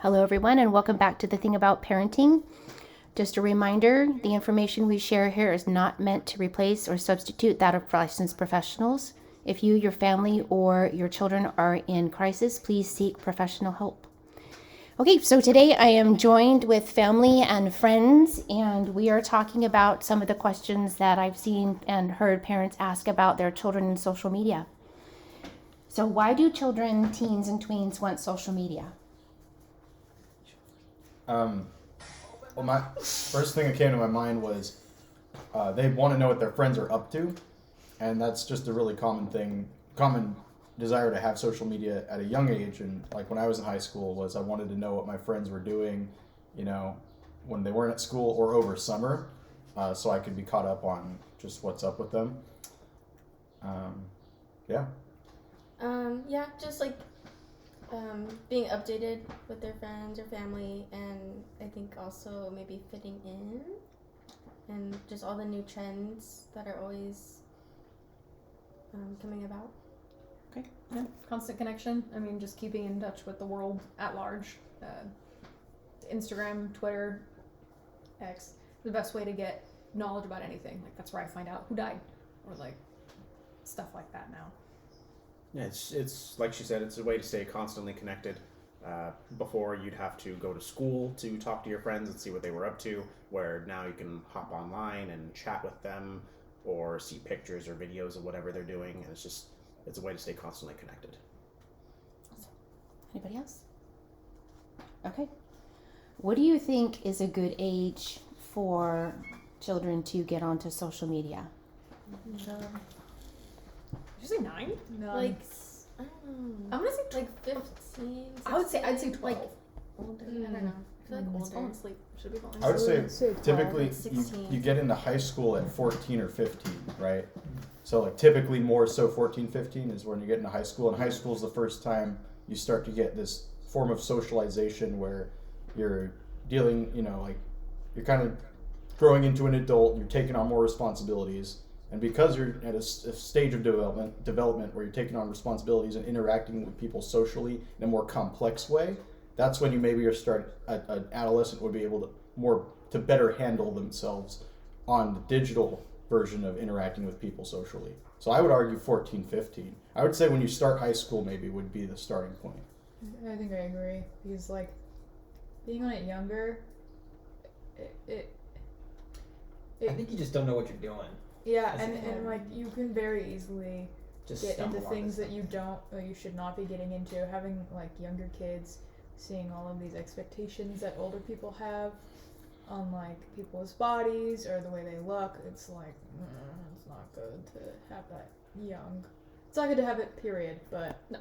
Hello, everyone, and welcome back to The Thing About Parenting. Just a reminder, the information we share here is not meant to replace or substitute that of licensed professionals. If you, your family, or your children are in crisis, please seek professional help. Okay, so today I am joined with family and friends, and we are talking about some of the questions that I've seen and heard parents ask about their children in social media. So why do children, teens, and tweens want social media? Well, my first thing that came to my mind was they want to know what their friends are up to, and that's just a really common desire to have social media at a young age. And like when I was in high school, was I wanted to know what my friends were doing, when they weren't at school or over summer, so I could be caught up on just what's up with them. Yeah. Just like being updated with their friends or family, and I think also maybe fitting in, and just all the new trends that are always coming about. Okay. Yeah. Constant connection. I mean, just keeping in touch with the world at large. Instagram, Twitter, X, the best way to get knowledge about anything. Like that's where I find out who died, or like stuff like that now. Yeah, it's like she said, it's a way to stay constantly connected. Before you'd have to go to school to talk to your friends and see what they were up to, where now you can hop online and chat with them or see pictures or videos of whatever they're doing, and it's a way to stay constantly connected. Anybody else? Okay. What do you think is a good age for children to get onto social media? Did you say 9? No. Like, I don't know. I'm gonna say like 15. 16, I'd say 12. Like older. I don't know. I feel like older. Falling asleep. Should be falling I would asleep. say 12, typically like 16. you get into high school at 14 or 15, right? So like typically more so 14, 15 is when you get into high school, and high school is the first time you start to get this form of socialization where you're dealing, you're kind of growing into an adult, you're taking on more responsibilities. And because you're at a stage of development where you're taking on responsibilities and interacting with people socially in a more complex way, that's when you maybe an adolescent would be able to better handle themselves on the digital version of interacting with people socially. So I would argue 14, 15. I would say when you start high school maybe would be the starting point. I think I agree, because like being on it younger, I think you just don't know what you're doing. Yeah, and like you can very easily Just get into stumble onto things that something. you should not be getting into. Having like younger kids, seeing all of these expectations that older people have on like people's bodies or the way they look, it's like it's not good to have that young. It's not good to have it, period. But No.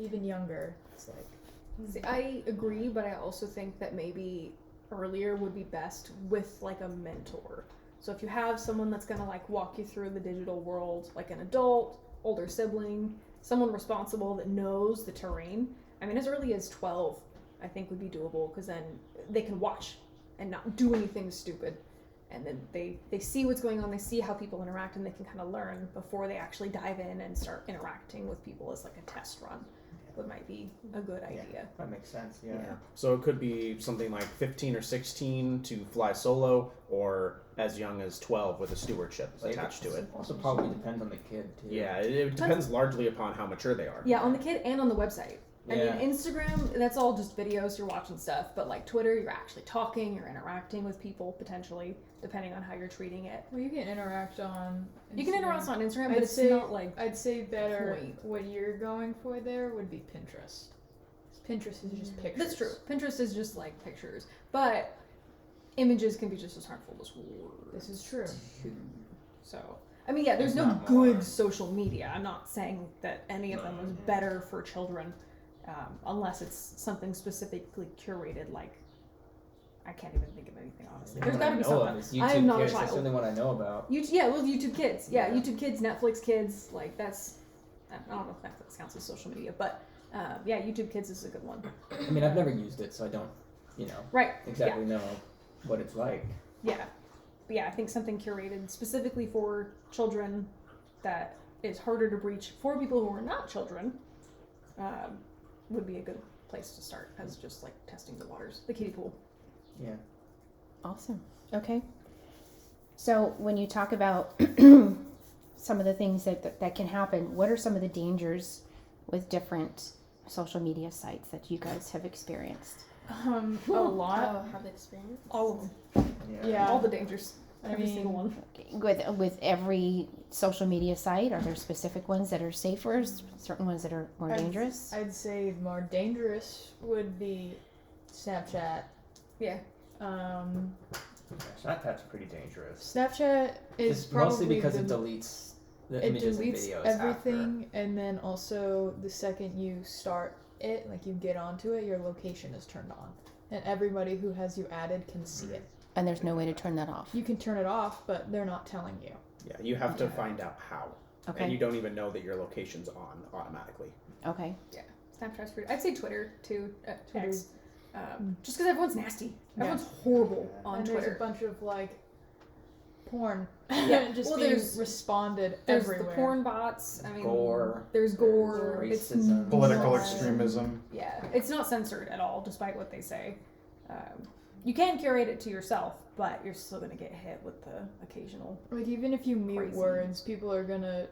Even younger, it's like. See, I agree, but I also think that maybe earlier would be best with like a mentor. So if you have someone that's gonna like walk you through the digital world, like an adult, older sibling, someone responsible that knows the terrain. I mean, as early as 12, I think would be doable, because then they can watch and not do anything stupid. And then they see what's going on, they see how people interact, and they can kind of learn before they actually dive in and start interacting with people as like a test run. What might be a good idea. That makes sense, yeah. So it could be something like 15 or 16 to fly solo, or as young as 12 with a stewardship attached to it. Also probably depends on the kid, too. Yeah, it depends largely upon how mature they are. Yeah, on the kid and on the website. I Yeah. mean, Instagram, that's all just videos, you're watching stuff, but like Twitter, you're actually talking, you're interacting with people, potentially, depending on how you're treating it. Well, you can interact on. You can interact on Instagram, but I'd it's say, not like... I'd say better. point. What you're going for there would be Pinterest. Pinterest is just pictures. That's true. Pinterest is just like pictures, but images can be just as harmful as words. This is true. So, I mean, yeah, there's If no not good more. social media. I'm not saying that any of them is better for children, unless it's something specifically curated. Like, I can't even think of anything, honestly. There's What got to I be know of something. is YouTube I am not Kids. a That's the child. only one I know about. YouTube Kids. Yeah, Yeah. YouTube Kids, Netflix Kids. Like, that's... I don't know if Netflix counts as social media, but yeah, YouTube Kids is a good one. I mean, I've never used it, so I don't, Right. exactly know what it's like. Yeah. But yeah, I think something curated specifically for children that is harder to breach for people who are not children would be a good place to start as just like testing the waters, the kiddie pool. Yeah. Awesome. Okay. So when you talk about some of the things that can happen, what are some of the dangers with different social media sites that you guys have experienced? A lot. Oh, have experience. All of them. Yeah. All the dangers. I Every mean, single one. With every social media site, are there specific ones that are safer, certain ones that are more dangerous? I'd say more dangerous would be Snapchat. Yeah. Snapchat's pretty dangerous. Snapchat is Just probably mostly because the, it deletes the it images and deletes videos everything, and then also the second you start it, like you get onto it, your location is turned on, and everybody who has you added can see it. And there's no way to turn that off. You can turn it off, but they're not telling you. Yeah, you have to find out how. Okay. And you don't even know that your location's on automatically. Okay. Snapchat's pretty. I'd say Twitter too. Twitter. X. Just because everyone's nasty. Everyone's horrible on and Twitter. there's a bunch of like porn Yeah, just well, being there's- responded There's everywhere. the porn bots. I mean, Gore. There's gore. There's It's racism. Political not- extremism. Yeah, it's not censored at all, despite what they say. You can curate it to yourself, but you're still gonna get hit with the occasional. Like even if you mute Crazy. words, people are gonna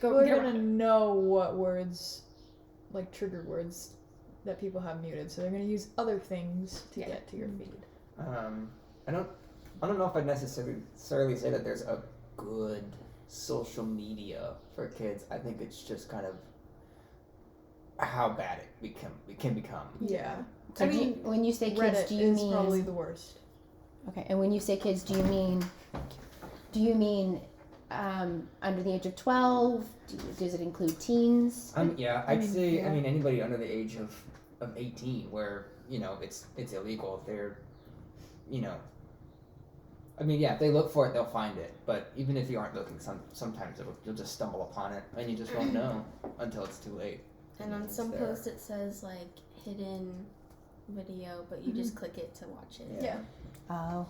Go get gonna around it. know what words, like trigger words, that people have muted. So they're gonna use other things to Yeah. get to your feed. I don't know if I'd necessarily say that there's a good social media for kids. I think it's just kind of how bad it can become. Yeah, So I do you- mean, when you say kids, Reddit do you is mean probably the worst. okay? And when you say kids, do you mean under the age of 12? Does it include teens? Yeah, I I'd mean, say yeah. I mean anybody under the age of 18, where it's illegal. If they're, I mean, yeah, if they look for it, they'll find it. But even if you aren't looking, sometimes you'll just stumble upon it, and you just won't know until it's too late. And on It's some there. posts it says like hidden video, but you just click it to watch it. Yeah. Oh,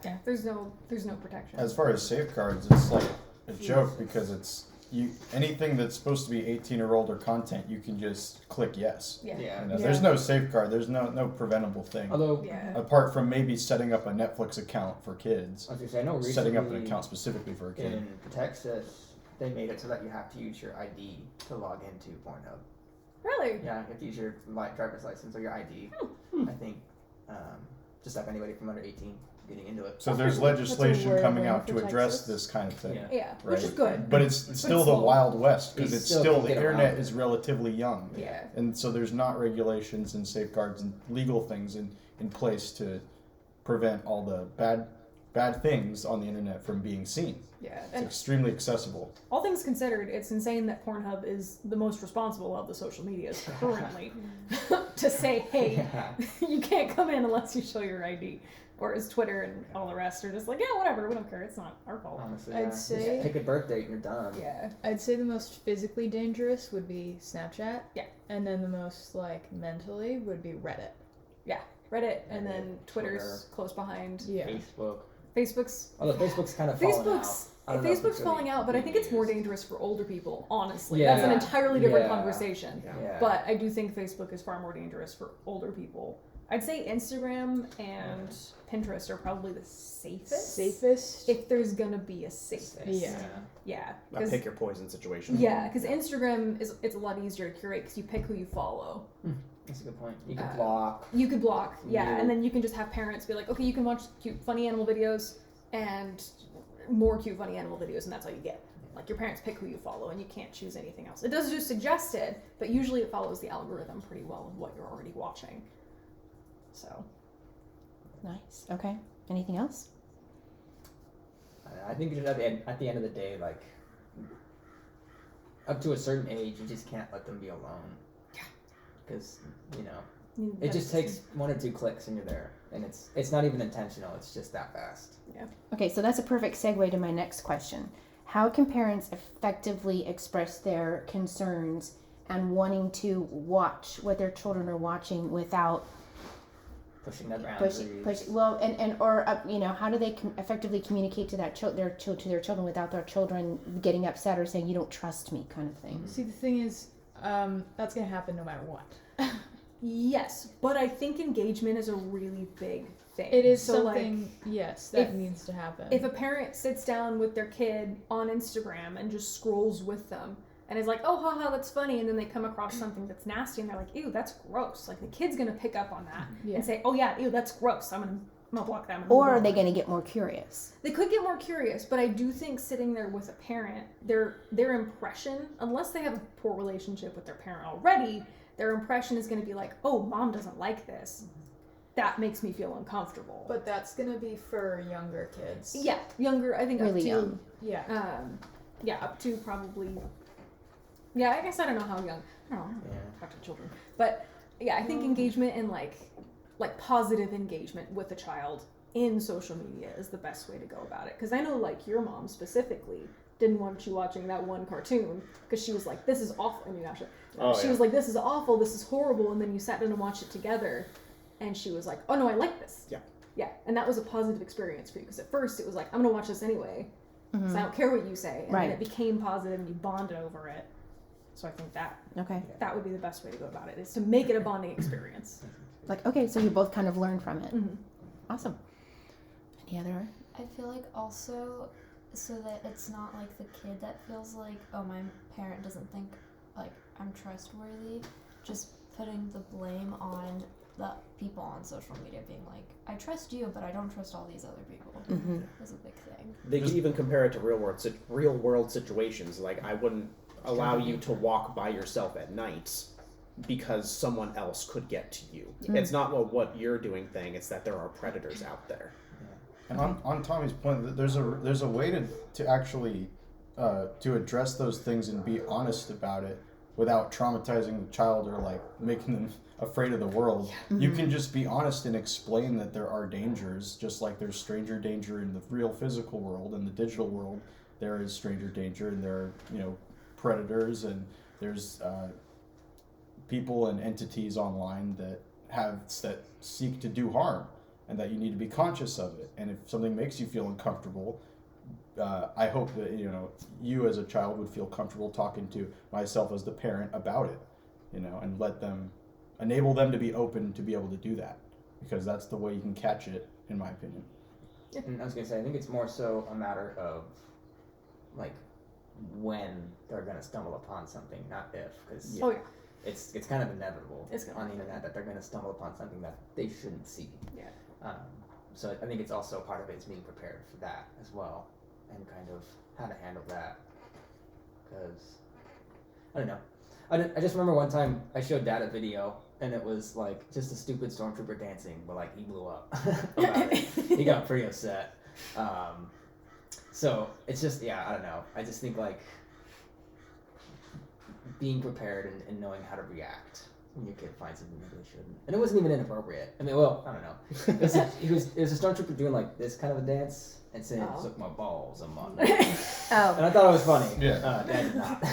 Yeah, there's no protection. As far as safeguards, it's like a joke because it's anything that's supposed to be 18 or older content, you can just click yes. Yeah. Yeah. You know, There's no safeguard. There's no preventable thing. Although Yeah. Apart from maybe setting up a Netflix account for kids, I was gonna say, I know recently setting up an account specifically for a kid. in Texas, they made it so that you have to use your ID to log into Pornhub. Really? Yeah, you have to use your driver's license or your ID. I think, just like anybody from under 18 getting into it. So there's a legislation weird coming one out for to address Texas. this kind of thing. Yeah. Yeah, Right. which is good. But it's still the slow. Wild West because You it's still still can the get around internet it. is relatively young. Yeah. And so there's not regulations and safeguards and legal things in place to prevent all the bad things on the internet from being seen. Yeah. It's And extremely accessible. all things considered, it's insane that Pornhub is the most responsible of the social medias currently to say, hey, Yeah. you can't come in unless you show your ID. Whereas Twitter and all the rest are just like, yeah, whatever, we don't care. It's not our fault. Honestly, I'd yeah. say- Just pick a birth date and you're done. Yeah. I'd say the most physically dangerous would be Snapchat. Yeah. And then the most like mentally would be Reddit. Reddit and then Reddit, Twitter's Twitter. close behind. Yeah. Facebook. Facebook's Although Facebook's kind of falling Facebook's out. I don't know if Facebook's it's really falling out, but I being think it's more used. dangerous for older people. Honestly, Yeah. that's an entirely different Yeah. conversation. Yeah. But I do think Facebook is far more dangerous for older people. I'd say Instagram and Pinterest are probably the safest. If there's gonna be a safest. Yeah. Yeah. That 'Cause- pick your poison situation. yeah, because Instagram it's a lot easier to curate because you pick who you follow. That's a good point. You can Uh, block. You could block, yeah, Yeah. and then you can just have parents be like, okay, you can watch cute, funny animal videos and more cute, funny animal videos, and that's all you get. Like your parents pick who you follow, and you can't choose anything else. It does do suggested, but usually it follows the algorithm pretty well of what you're already watching. So nice. Okay. Anything else? I think just at the end of the day, like up to a certain age, you just can't let them be alone. Yeah. Because it it just takes 1 or 2 clicks and you're there, and it's not even intentional. It's just that fast. Okay, so that's a perfect segue to my next question. How can parents effectively express their concerns and wanting to watch what their children are watching without Pushing that boundaries. how do they effectively communicate to their children without their children getting upset or saying you don't trust me kind of thing? See, the thing is, that's gonna happen no matter what. Yes, but I think engagement is a really big thing. It is so something, yes, that if- needs to happen. If a parent sits down with their kid on Instagram and just scrolls with them and is like, oh, haha, that's funny, and then they come across something that's nasty and they're like, ew, that's gross. Like, the kid's gonna pick up on that Yeah. and say, oh, yeah, ew, that's gross. I'm gonna block that. I'm gonna Or move are on. they going to get more curious? They could get more curious, but I do think sitting there with a parent, their impression, unless they have a poor relationship with their parent already, their impression is going to be like, oh, mom doesn't like this. That makes me feel uncomfortable. But that's gonna be for younger kids. yeah, younger, I think Really up to young. Yeah. up to probably. Yeah, I guess I don't know how young. I don't know. Yeah. Talk to children, but yeah, I think engagement and like positive engagement with a child in social media is the best way to go about it. Because I know, like, your mom specifically didn't want you watching that one cartoon because she was like, "This is awful." I mean, actually, she was like, "This is awful. This is horrible." And then you sat down and watched it together, and she was like, "Oh no, I like this." Yeah. Yeah, and that was a positive experience for you because at first it was like, "I'm gonna watch this anyway." So I don't care what you say, and Right. then it became positive, and you bonded over it. So I think Okay. that would be the best way to go about it, is to make it a bonding experience. Like, okay, so you both kind of learned from it. Mhm. Awesome. Any other? I feel like also so that it's not like the kid that feels like, oh, my parent doesn't think like I'm trustworthy, just putting the blame on the people on social media being like, I trust you, but I don't trust all these other people. Mm-hmm. Is a big thing. They could even compare it to real world situations. Like, I wouldn't allow you to walk by yourself at night because someone else could get to you. It's not what you're doing thing, it's that there are predators out there. And on Tommy's point, there's a way to actually to address those things and be honest about it without traumatizing the child or like making them afraid of the world. You can just be honest and explain that there are dangers, just like there's stranger danger in the real physical world. In the digital world, there is stranger danger, and there are predators, and there's people and entities online that seek to do harm, and that you need to be conscious of it. And if something makes you feel uncomfortable, I hope that you as a child would feel comfortable talking to myself as the parent about it, and enable them to be open to be able to do that, because that's the way you can catch it, in my opinion. And I was gonna say, I think it's more so a matter of like when they're gonna stumble upon something, not if, because Oh yeah. it's kind of inevitable It's gonna on the internet that they're gonna stumble upon something that they shouldn't see. Yeah. So I think it's also part of it is being prepared for that as well, and kind of how to handle that. Because I don't know. I just remember one time I showed Dad a video, and it was like just a stupid stormtrooper dancing, but like he blew up about it. He got pretty upset. So it's just, I don't know. I just think like being prepared and knowing how to react when your kid finds something that they shouldn't. And it wasn't even inappropriate. I mean, well, I don't know. It was a stormtrooper doing like this kind of a dance and saying, "Suck my balls, I'm on." And Oh, I thought it was funny. Yeah. Dad did not.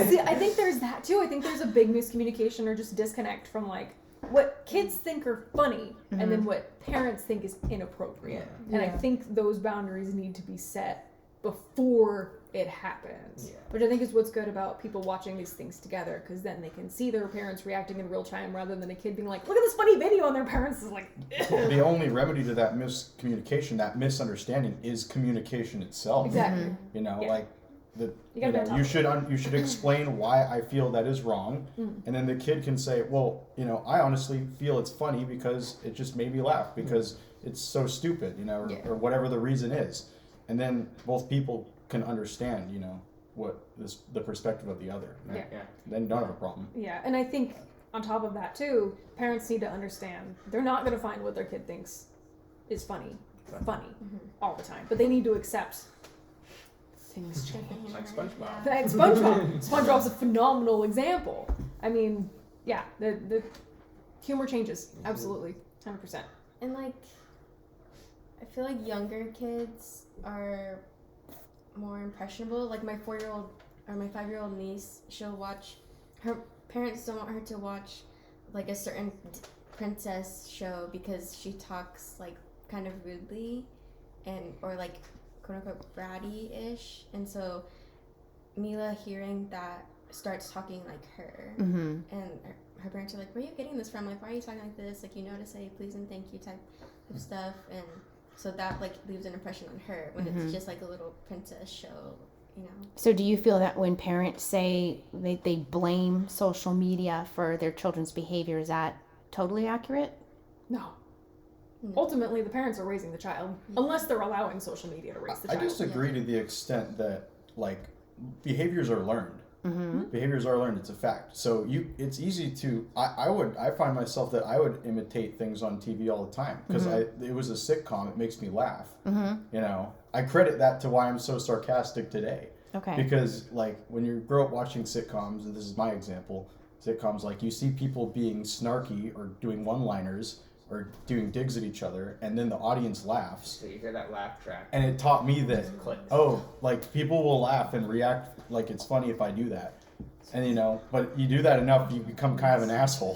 See, I think there's that too. I think there's a big miscommunication or just disconnect from like what kids think are funny and then what parents think is inappropriate. And I think those boundaries need to be set before it happens. Yeah. Which I think is what's good about people watching these things together, because then they can see their parents reacting in real time rather than a kid being like, look at this funny video, and their parents is like, The only remedy to that miscommunication, that misunderstanding, is communication itself. exactly. Like You gotta be on top of you should explain why I feel that is wrong, and then the kid can say, well, I honestly feel it's funny because it just made me laugh because it's so stupid, or whatever the reason is, and then both people can understand, what the perspective of the other. Yeah. Then you don't have a problem. Yeah, and I think on top of that too, parents need to understand they're not going to find what their kid thinks is funny all the time, but they need to accept things change. Like SpongeBob. Like SpongeBob. SpongeBob's a phenomenal example. I mean, yeah, the humor changes absolutely, 100%. And like, I feel like younger kids are more impressionable. Like my 4-year-old or my 5-year-old niece, she'll watch. Her parents don't want her to watch like a certain princess show because she talks like kind of rudely, or like quote unquote bratty-ish. And so Mila, hearing that, starts talking like her, and her parents are like, where are you getting this from? Like, why are you talking like this? Like, you know to say please and thank you type of stuff. And so that, like, leaves an impression on her when it's just, like, a little princess show, you know. So do you feel that when parents say they blame social media for their children's behavior, is that totally accurate? No. No. Ultimately, the parents are raising the child, unless they're allowing social media to raise the I child. disagree to the extent that like behaviors are learned. Mm-hmm. Behaviors are learned. It's a fact. So it's easy to. I find myself that I would imitate things on TV all the time because it was a sitcom. It makes me laugh. Mm-hmm. You know, I credit that to why I'm so sarcastic today. Okay. Because like when you grow up watching sitcoms, and this is my example, sitcoms like you see people being snarky or doing one-liners or doing digs at each other, and then the audience laughs. So you hear that laugh track. And it taught me that, Click. oh, like people will laugh and react like it's funny if I do that. And you know, but you do that enough, you become kind of an asshole.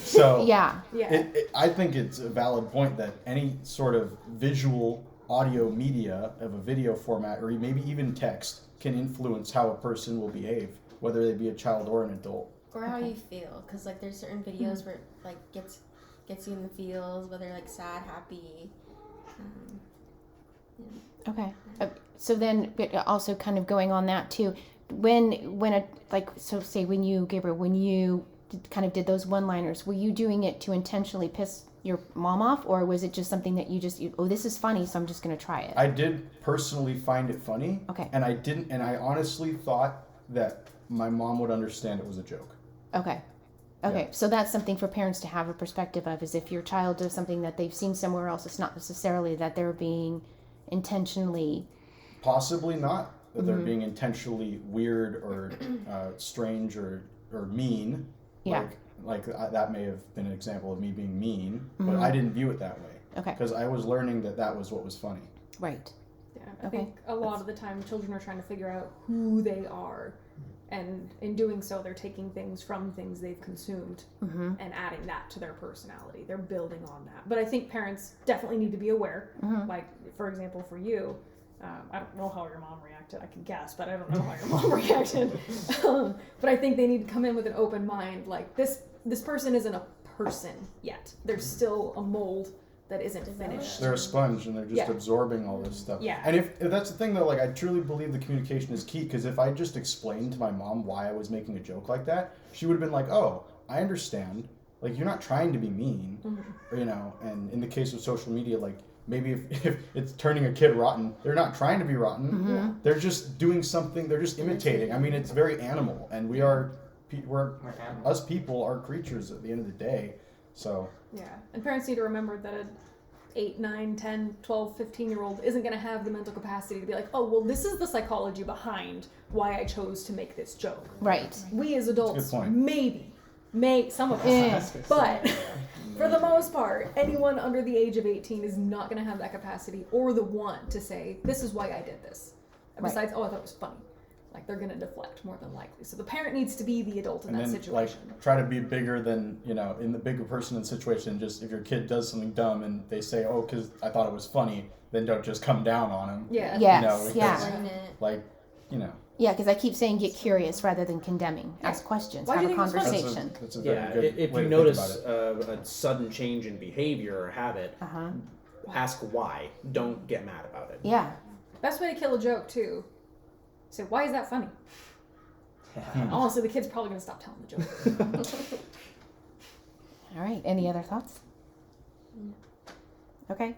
So Yeah. Yeah. I think it's a valid point that any sort of visual audio media of a video format or maybe even text can influence how a person will behave, whether they be a child or an adult. Or how you feel, because, like, there's certain videos where it, like, gets you in the feels, whether, like, sad, happy. Okay. So then, but also kind of going on that too, when a like so say when you Gabriel, when you did those one-liners, were you doing it to intentionally piss your mom off, or was it just something that oh, this is funny, so I'm just going to try it? I did personally find it funny. Okay. And I honestly thought that my mom would understand it was a joke. Okay. Yeah. So that's something for parents to have a perspective of, is if your child does something that they've seen somewhere else, it's not necessarily that they're being intentionally. Possibly not that they're being intentionally weird or strange or mean. Yeah. That may have been an example of me being mean, but I didn't view it that way. Okay. Because I was learning that was what was funny. Right. Yeah, I Okay. think a lot of the time children are trying to figure out who they are, and in doing so, they're taking things from things they've consumed Mm-hmm. and adding that to their personality. They're building on that. But I think parents definitely need to be aware. Mm-hmm. Like, for example, for you, I don't know how your mom reacted. I can guess, but I don't know how your mom reacted. But I think they need to come in with an open mind. Like, this person isn't a person yet. There's still a mold that isn't finished. They're a sponge and they're just Yeah. absorbing all this stuff. Yeah. And if that's the thing though, like I truly believe the communication is key, because if I just explained to my mom why I was making a joke like that, she would have been like, oh, I understand. Like, you're not trying to be mean, or, you know, and in the case of social media, like maybe if it's turning a kid rotten, they're not trying to be rotten. They're just doing something, they're just imitating. I mean, it's very animal, and we're us people are creatures at the end of the day. So Yeah, and parents need to remember that a 8, 9, 10, 12, 15-year-old isn't going to have the mental capacity to be like, oh, well, this is the psychology behind why I chose to make this joke. Right. We as adults, Good point. may some of us, but for the most part, anyone under the age of 18 is not going to have that capacity or the want to say, this is why I did this. And Right. besides, oh, I thought it was funny. Like, they're going to deflect more than likely. So the parent needs to be the adult in and that then situation. like try to be bigger than, you know, in the bigger person in the situation. Just if your kid does something dumb and they say, oh, because I thought it was funny, then don't just come down on them. Yeah. Yes. You know, Yeah. Explain it. Like, you know. Yeah, because I keep saying get curious rather than condemning. Ask questions. Why do have you a think it's funny? conversation. That's a very Yeah, good if way you to notice think about it. a sudden change in behavior or habit, Uh-huh. ask why. Don't get mad about it. Yeah. Best way to kill a joke, too. Say, why is that funny? Honestly, the kid's probably going to stop telling the joke. All right. Any other thoughts? Okay.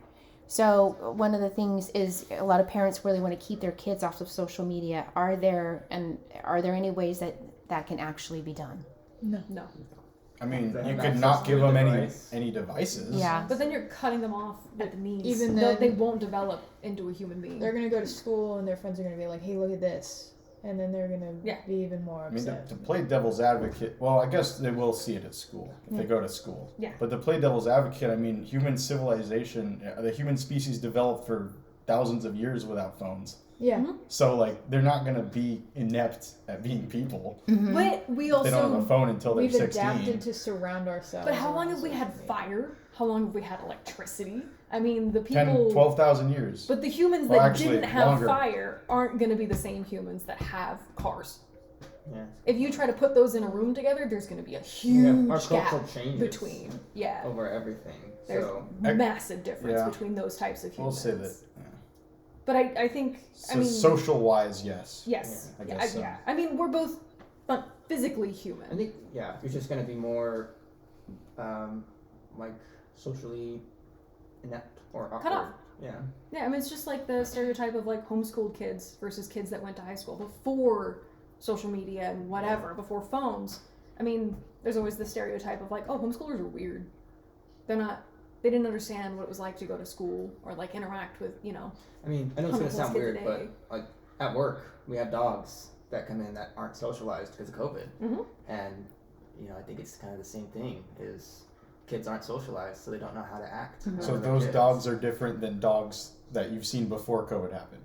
So one of the things is a lot of parents really want to keep their kids off of social media. Are there any ways that can actually be done? No. I mean, They you have could access not to give a them device. any devices. Yeah. But then you're cutting them off at the knees. Even They'll- then- they won't develop into a human being. They're gonna go to school and their friends are gonna be like, "Hey, look at this," and then they're gonna Yeah. be even more I mean, upset. to play devil's advocate, well, I guess they will see it at school if they go to school. Yeah. But to play devil's advocate, I mean, human civilization, the human species developed for thousands of years without phones. Yeah, So, like, they're not going to be inept at being people. Mm-hmm. But we They don't have a also. phone until they're we've 16. adapted to surround ourselves. But how long around have we had social media. fire? How long have we had electricity? I mean, the 10, people. 12,000 years. But the humans Well, that actually, didn't have longer. fire aren't going to be the same humans that have cars. Yeah. If you try to put those in a room together, there's going to be a Our huge cultural gap changes between. Yeah. over everything. There's So massive difference Yeah. between those types of We'll humans. say that. Yeah. But I think, So I mean, social wise, yes. yes. I Yeah, guess so. yeah. I mean, we're both physically human. I think you're just gonna be more like socially inept or awkward. Cut off. Yeah. Yeah, I mean, it's just like the stereotype of like homeschooled kids versus kids that went to high school before social media and whatever, before phones. I mean, there's always the stereotype of like, oh, homeschoolers are weird. They didn't understand what it was like to go to school or like interact with, you know. I mean, I know it's gonna 100+ sound kids a weird, but day. like at work, we have dogs that come in that aren't socialized because of COVID, Mhm. and I think it's kind of the same thing. Is kids aren't socialized, so they don't know how to act. Mhm. So around other those kids. dogs are different than dogs that you've seen before COVID happened.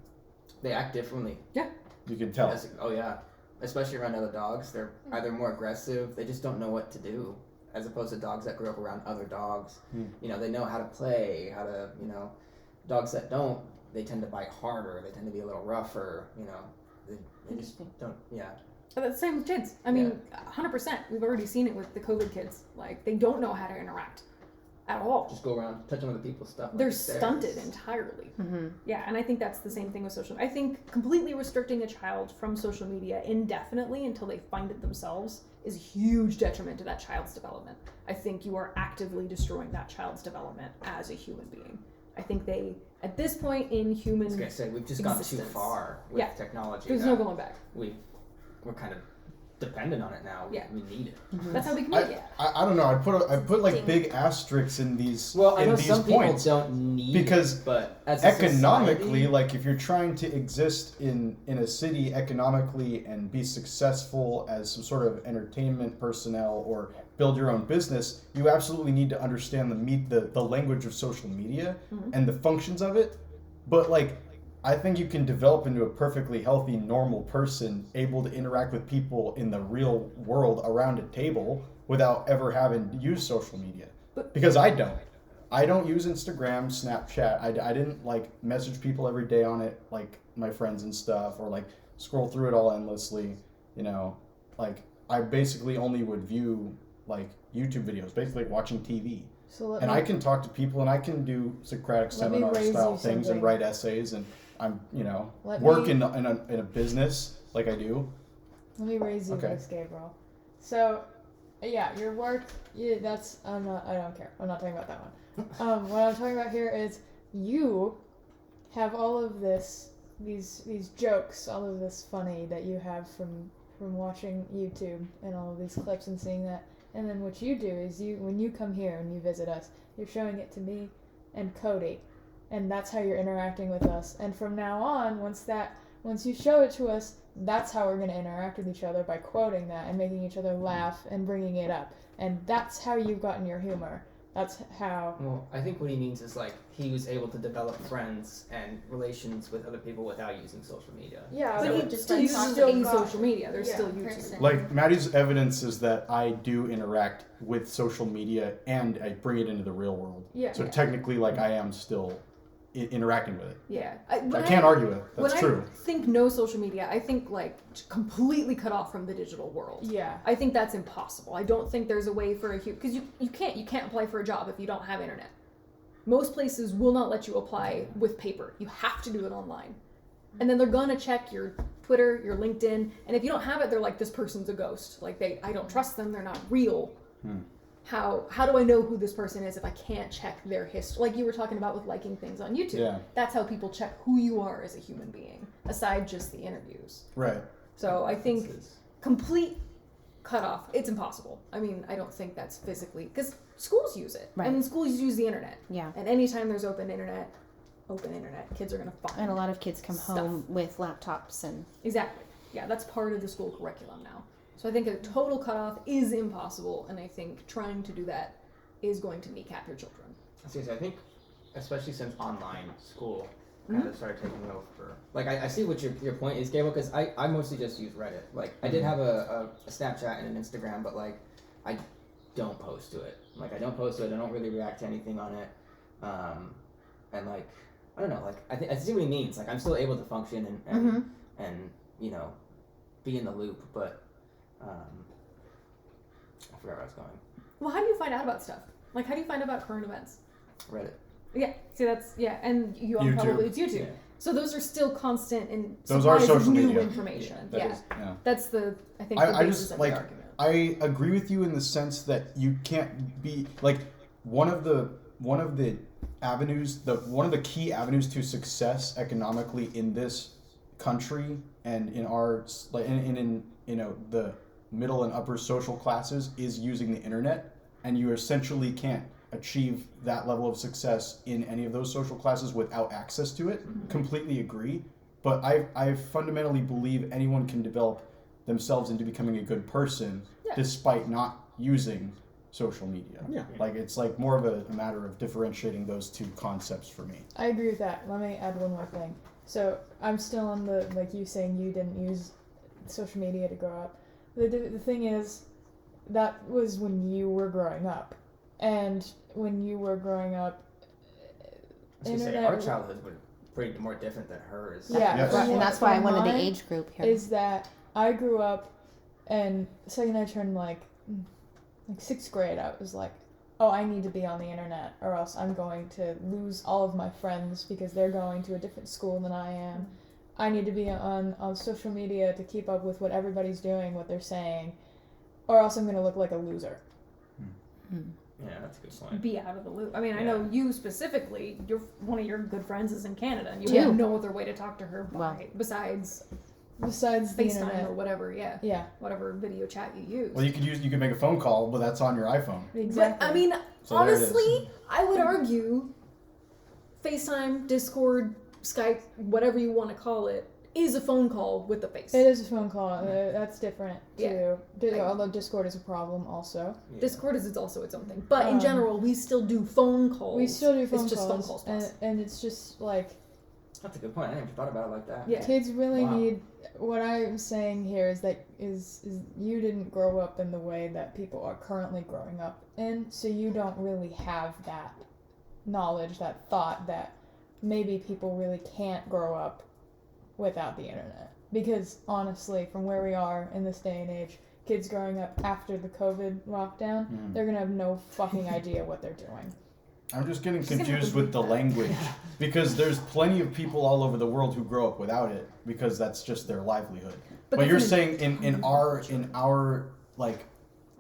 They act differently. You can tell. Yes, oh yeah, especially around other dogs. They're either more aggressive. They just don't know what to do, as opposed to dogs that grew up around other dogs. Hmm. They know how to play, how to Dogs that don't, they tend to bite harder. They tend to be a little rougher. They just don't. Yeah. But that's the same with kids. I mean, 100%. We've already seen it with the COVID kids. Like, they don't know how to interact at all. Just go around touching other people's stuff. like They're it's theirs. stunted entirely. Mm-hmm. Yeah, and I think that's the same thing with social. I think completely restricting a child from social media indefinitely until they find it themselves is a huge detriment to that child's development. I think you are actively destroying that child's development as a human being. I think they, at this point in I was human, gonna say we've just gone too existence. far with Yeah. technology. there's that no going back. We're kind of dependent on it now. Yeah. We need it. That's how we communicate. I don't know. I put like big asterisks in these Well, I in know these some points people don't need because it, but as a economically, society, like if you're trying to exist in a city economically and be successful as some sort of entertainment personnel or build your own business, you absolutely need to understand the language of social media and the functions of it. But like, I think you can develop into a perfectly healthy, normal person able to interact with people in the real world around a table without ever having to use social media. Because I don't use Instagram, Snapchat. I didn't like message people every day on it, like my friends and stuff, or like scroll through it all endlessly. Like I basically only would view like YouTube videos, basically watching TV. So And I can talk to people and I can do Socratic Let me seminar raise style you things and something. write essays, and I'm Let work me- in a business like I do. Let me raise you Okay. this, Gabriel. So, yeah, your work. I don't care. I'm not talking about that one. What I'm talking about here is you have all of these jokes, all of this funny that you have from watching YouTube and all of these clips and seeing that. And then what you do is when you come here and you visit us, you're showing it to me and Cody, and that's how you're interacting with us. And from now on, once you show it to us, that's how we're going to interact with each other, by quoting that and making each other laugh and bringing it up. And that's how you've gotten your humor. That's how. Well, I think what he means is like he was able to develop friends and relations with other people without using social media. Yeah, So But he just still like uses talking social media. There's Yeah, still YouTube. person. Like Maddie's evidence is that I do interact with social media and I bring it into the real world. Yeah. So technically, like I am still interacting with it. Yeah. I can't argue with it. That's when true. I think no social media, I think like completely cut off from the digital world. Yeah. I think that's impossible. I don't think there's a way for a human, because you can't apply for a job if you don't have internet. Most places will not let you apply with paper. You have to do it online. And then they're gonna check your Twitter, your LinkedIn, and if you don't have it, they're like, this person's a ghost. Like I don't trust them, they're not real. How do I know who this person is if I can't check their history? Like you were talking about with liking things on YouTube. Yeah. That's how people check who you are as a human being, aside just the interviews. Right. So I think complete cutoff, it's impossible. I mean, I don't think that's physically, because schools use it. Right. And schools use the internet. Yeah. And anytime there's open internet, kids are going to find And a lot of kids come Stuff. home with laptops and Exactly. Yeah, that's part of the school curriculum now. So I think a total cutoff is impossible, and I think trying to do that is going to kneecap your children. Seriously, I think, especially since online school kind of started taking over. Like, I see what your point is, Gabriel, because I mostly just use Reddit. Like, I did have a Snapchat and an Instagram, but, like, I don't post to it. Like, I don't post to it. I don't really react to anything on it. And, like, I don't know. Like, I see what he means. Like, I'm still able to function and be in the loop, but I forgot where I was going. Well, how do you find out about stuff? Like, how do you find out about current events? Reddit. Yeah, see, and you YouTube. probably it's YouTube. Yeah. So those are still constant and Those are supplies of social new media. information. That Yeah, is- yeah. that's the I think I- the I basis just, of like, the argument. I agree with you in the sense that you can't be like one of the avenues, one of the key avenues to success economically in this country and in our like in the middle and upper social classes is using the internet, and you essentially can't achieve that level of success in any of those social classes without access to it. Completely agree, but I fundamentally believe anyone can develop themselves into becoming a good person despite not using social media. Yeah. Like it's like more of a matter of differentiating those two concepts for me. I agree with that. Let me add one more thing. So I'm still on the, like you saying you didn't use social media to grow up. The thing is, that was when you were growing up. And when you were growing up, I was gonna say, our childhoods were pretty more different than hers. Yeah, Yes. And that's why I wanted the mine age group here. is that I grew up, and the second I turned like 6th grade, I was like, oh, I need to be on the internet, or else I'm going to lose all of my friends because they're going to a different school than I am. I need to be on social media to keep up with what everybody's doing, what they're saying, or else I'm going to look like a loser. Yeah, that's a good point. Be out of the loop. I mean, I Yeah. know you specifically. One of your good friends is in Canada, and you Two. have no other way to talk to her Well. besides Besides the FaceTime internet. or whatever. Yeah, Yeah, whatever video chat you use. Well, you could make a phone call, but that's on your iPhone. exactly. But I mean, So there it is. honestly, I would argue FaceTime, Discord, Skype, whatever you want to call it, is a phone call with the face. it is a phone call. That's different Yeah. too. Although Discord is a problem also. Yeah. Discord is also its own thing. But in general, we still do phone calls. We still do phone It's just calls. phone calls plus. And it's just like That's a good point. I never thought about it like that. Yeah. kids really Wow. need. What I'm saying here is that is you didn't grow up in the way that people are currently growing up in, so you don't really have that knowledge, that thought that maybe people really can't grow up without the internet. Because honestly, from where we are in this day and age, kids growing up after the COVID lockdown, they're gonna have no fucking idea what they're doing. I'm just getting She's gonna have confused to with the read that. language because there's plenty of people all over the world who grow up without it because that's just their livelihood. But that's you're an saying in our like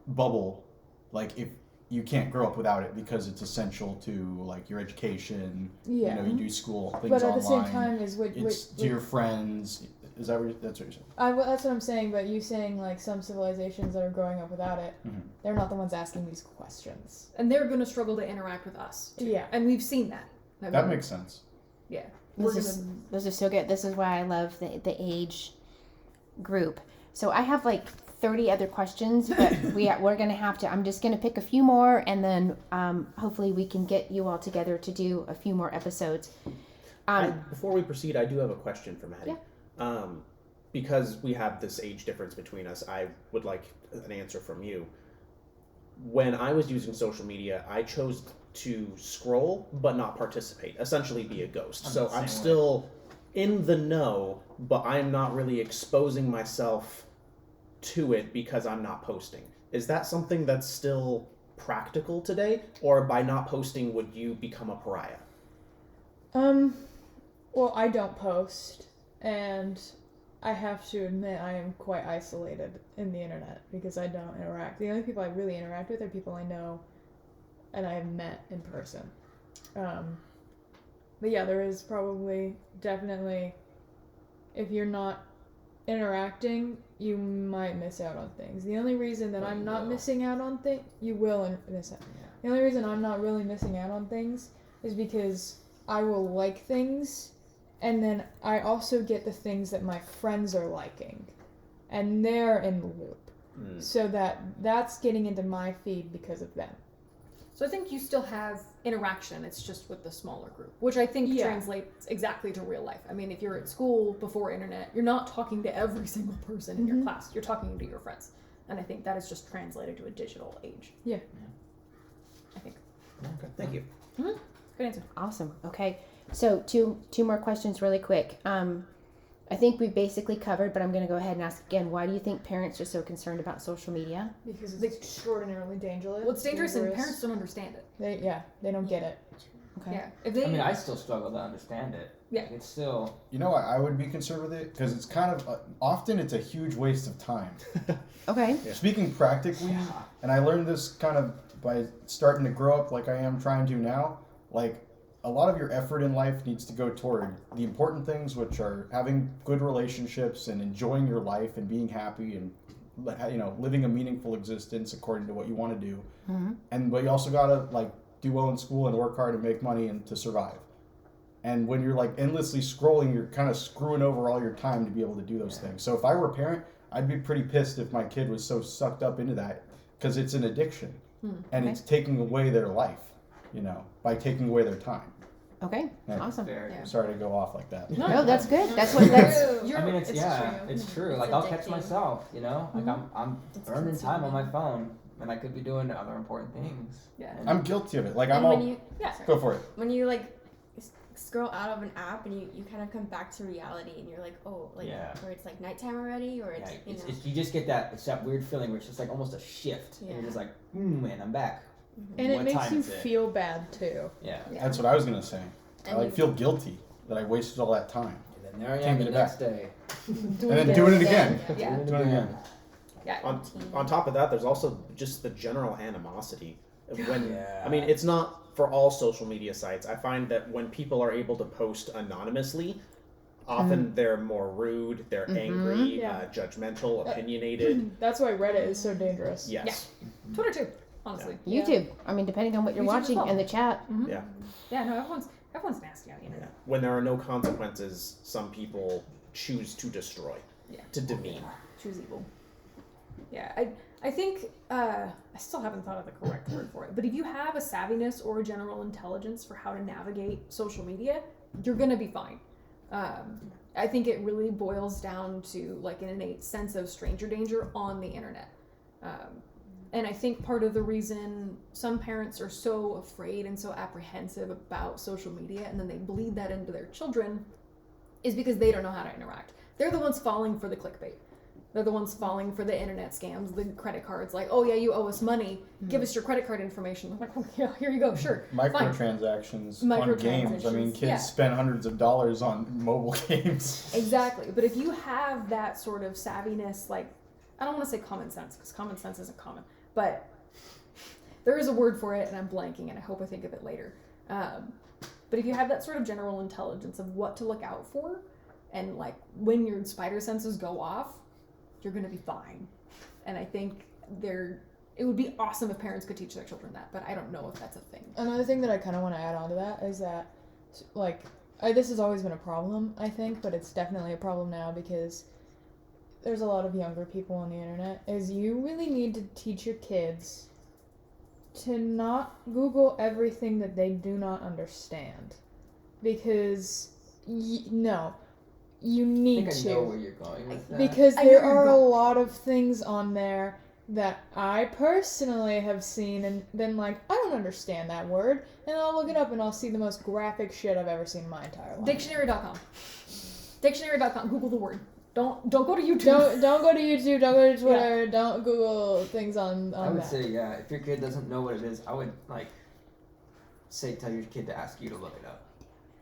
bubble, like if you can't grow up without it because it's essential to like your education. Yeah. You know, you do school things But at online. the same time, is it's to your friends. Is that that's what you're saying? that's what I'm saying. But you saying like some civilizations that are growing up without it, Mhm. they're not the ones asking these questions. And they're going to struggle to interact with us. Too. Yeah. And we've seen that. I That mean, makes sense. Yeah. We're This gonna, is so good. This is why I love the age group. So I have like 30 other questions, but we're gonna have to. I'm just gonna pick a few more, and then hopefully we can get you all together to do a few more episodes. Before we proceed, I do have a question for Maddie. Yeah. Because we have this age difference between us, I would like an answer from you. When I was using social media, I chose to scroll but not participate, essentially be a ghost. I'm So the same I'm way. still in the know, but I'm not really exposing myself to it because I'm not posting. Is that something that's still practical today? Or by not posting, would you become a pariah? Well, I don't post, and I have to admit I am quite isolated in the internet because I don't interact. The only people I really interact with are people I know and I have met in person. But yeah, there is definitely, if you're not interacting, you might miss out on things. The only reason that But I'm you not will. missing out on things, you will miss out. The only reason I'm not really missing out on things is because I will like things, and then I also get the things that my friends are liking, and they're in the loop. So that's getting into my feed because of them. so I think you still have interaction. It's just with the smaller group, which I think Yeah. translates exactly to real life. I mean, if you're at school before internet, you're not talking to every single person in your class. You're talking to your friends. And I think that is just translated to a digital age. Yeah. I think. Okay, thank you. Good answer. Awesome. Okay. So two more questions really quick. I think we basically covered, but I'm going to go ahead and ask again. Why do you think parents are so concerned about social media? Because it's extraordinarily dangerous. Well, it's dangerous and parents don't understand it. They don't get it. Okay. Yeah. If they, I mean, I still struggle to understand it. Yeah. Like, it's still. You know, I would be concerned with it because it's kind of often it's a huge waste of time. Okay. Speaking practically, and I learned this kind of by starting to grow up like I am trying to now. Like, a lot of your effort in life needs to go toward the important things, which are having good relationships and enjoying your life and being happy and, you know, living a meaningful existence according to what you want to do. Mm-hmm. But you also gotta like do well in school and work hard and make money and to survive. And when you're like endlessly scrolling, you're kind of screwing over all your time to be able to do those things. So if I were a parent, I'd be pretty pissed if my kid was so sucked up into that because it's an addiction and it's taking away their life, you know, by taking away their time. Okay. Yeah. Awesome. Very Yeah. Sorry to go off like that. No, that's good. That's what that's. you're, I mean, it's true. it's true. It's Like I'll catch addicting. myself, you know. Like I'm It's burning time on my consuming. phone, and I could be doing other important things. Yeah. And I'm guilty of it. Like, And I'm when all. you Go for it. when you like scroll out of an app and you kind of come back to reality and you're like, oh, like Yeah. or it's like nighttime already, or it's yeah, you know. you just get that. It's that weird feeling where it's just like almost a shift, and Yeah. you're just like, man, I'm back. And it What makes time you is it? feel bad too. Yeah. Yeah. That's what I was gonna say. I And like you- feel guilty that I wasted all that time. And then there I Can't am get the it next back. day. And then doing it again. Yeah. Doing it again. Yeah. On top of that, there's also just the general animosity. When Yeah. I mean, it's not for all social media sites. I find that when people are able to post anonymously, often they're more rude, they're angry, Yeah. judgmental, opinionated. That's why Reddit is so dangerous. Yes. Twitter too, honestly. YouTube. I mean, depending on what you're YouTube as watching well. and the chat. Yeah. Yeah. No, everyone's nasty on the internet. When there are no consequences, some people choose to destroy, Yeah. to demean. Choose evil. Yeah, I think I still haven't thought of the correct word for it, but if you have a savviness or a general intelligence for how to navigate social media, you're gonna be fine. I think it really boils down to like an innate sense of stranger danger on the internet. And I think part of the reason some parents are so afraid and so apprehensive about social media and then they bleed that into their children is because they don't know how to interact. They're the ones falling for the clickbait. They're the ones falling for the internet scams, the credit cards. Like, oh yeah, you owe us money. Give us your credit card information. I'm like, oh, yeah, here you go. Sure. Fine. Microtransactions on games. I mean, kids Yeah. spend hundreds of dollars on mobile games. Exactly. But if you have that sort of savviness, like, I don't want to say common sense because common sense isn't common, but there is a word for it and I'm blanking and I hope I think of it later. But if you have that sort of general intelligence of what to look out for and like when your spider senses go off, you're going to be fine. And I think it would be awesome if parents could teach their children that, but I don't know if that's a thing. Another thing that I kind of want to add on to that is that, like, this has always been a problem, I think, but it's definitely a problem now because there's a lot of younger people on the internet, is you really need to teach your kids to not Google everything that they do not understand. Because, no, you I need think I to. know where you're going with that. Because I know there you're are a going. lot of things on there that I personally have seen and been like, I don't understand that word, and I'll look it up and I'll see the most graphic shit I've ever seen in my entire life. Dictionary.com. Dictionary.com. Google the word. Don't go to YouTube. Don't go to YouTube, don't go to Twitter, don't Google things on I would that. say, yeah, if your kid doesn't know what it is, I would like tell your kid to ask you to look it up.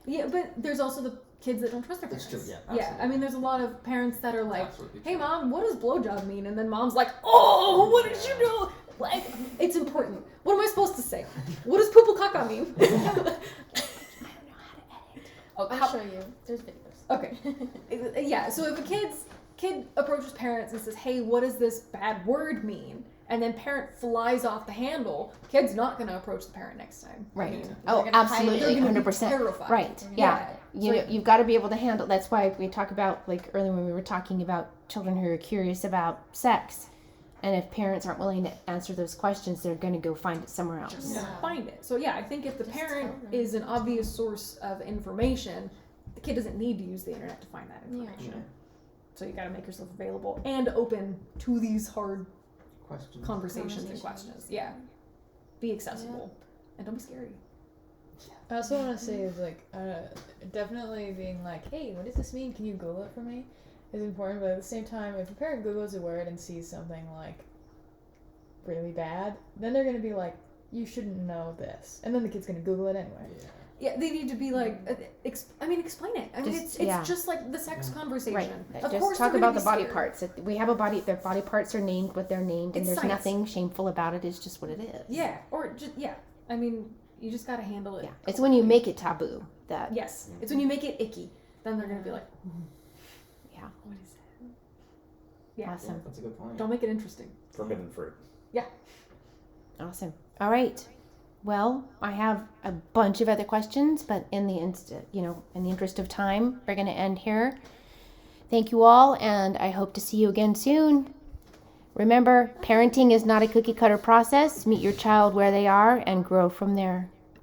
Yeah, but there's also the kids that don't trust their That's parents. true, yeah, Yeah, absolutely. I mean, there's a lot of parents that are like, Absolutely "Hey, true. mom, what does blowjob mean?" And then mom's like, "Oh, what did you know?" Like, it's important. What am I supposed to say? What does poople caca mean? I don't know how to edit. Oh, I'll how- show you. There's videos. Okay. Yeah, so if a kid approaches parents and says, "Hey, what does this bad word mean?" And then parent flies off the handle, kid's not going to approach the parent next time. I Right. mean, Oh, they're gonna hide it. absolutely. they're going to be 100%. terrified. Right. Yeah. Yeah. So- You've got to be able to handle. That's why we talk about, like earlier when we were talking about children who are curious about sex, and if parents aren't willing to answer those questions, they're going to go find it somewhere else. Just Yeah. find it. So yeah, I think if the Just parent tell them. is an obvious source of information, the kid doesn't need to use the internet to find that information. Yeah. So you got to make yourself available and open to these hard Question. conversations and questions. Yeah. Be accessible and don't be scary. I also want to say is like definitely being like, hey, what does this mean? Can you Google it for me? Is important, but at the same time, if a parent Googles a word and sees something like really bad, then they're gonna be like, you shouldn't know this, and then the kid's gonna Google it anyway. Yeah, they need to be like, explain it. I mean, Just- it's yeah. just like the sex conversation. Right. Of Just course talk they're gonna about the be body scared. parts. If we have a body, their body parts are named what they're named, and It's there's science. nothing shameful about it. It's just what it is. Yeah, or just I mean, you just gotta handle it. Yeah. It's when you make it taboo that. Yes, it's when you make it icky. Then they're gonna be like, Yeah. what is it? Yeah. Awesome. That's a good point. Don't make it interesting. Forbidden fruit. Awesome. All right. Well, I have a bunch of other questions, but in the interest of time, we're going to end here. Thank you all, and I hope to see you again soon. Remember, parenting is not a cookie cutter process. Meet your child where they are and grow from there.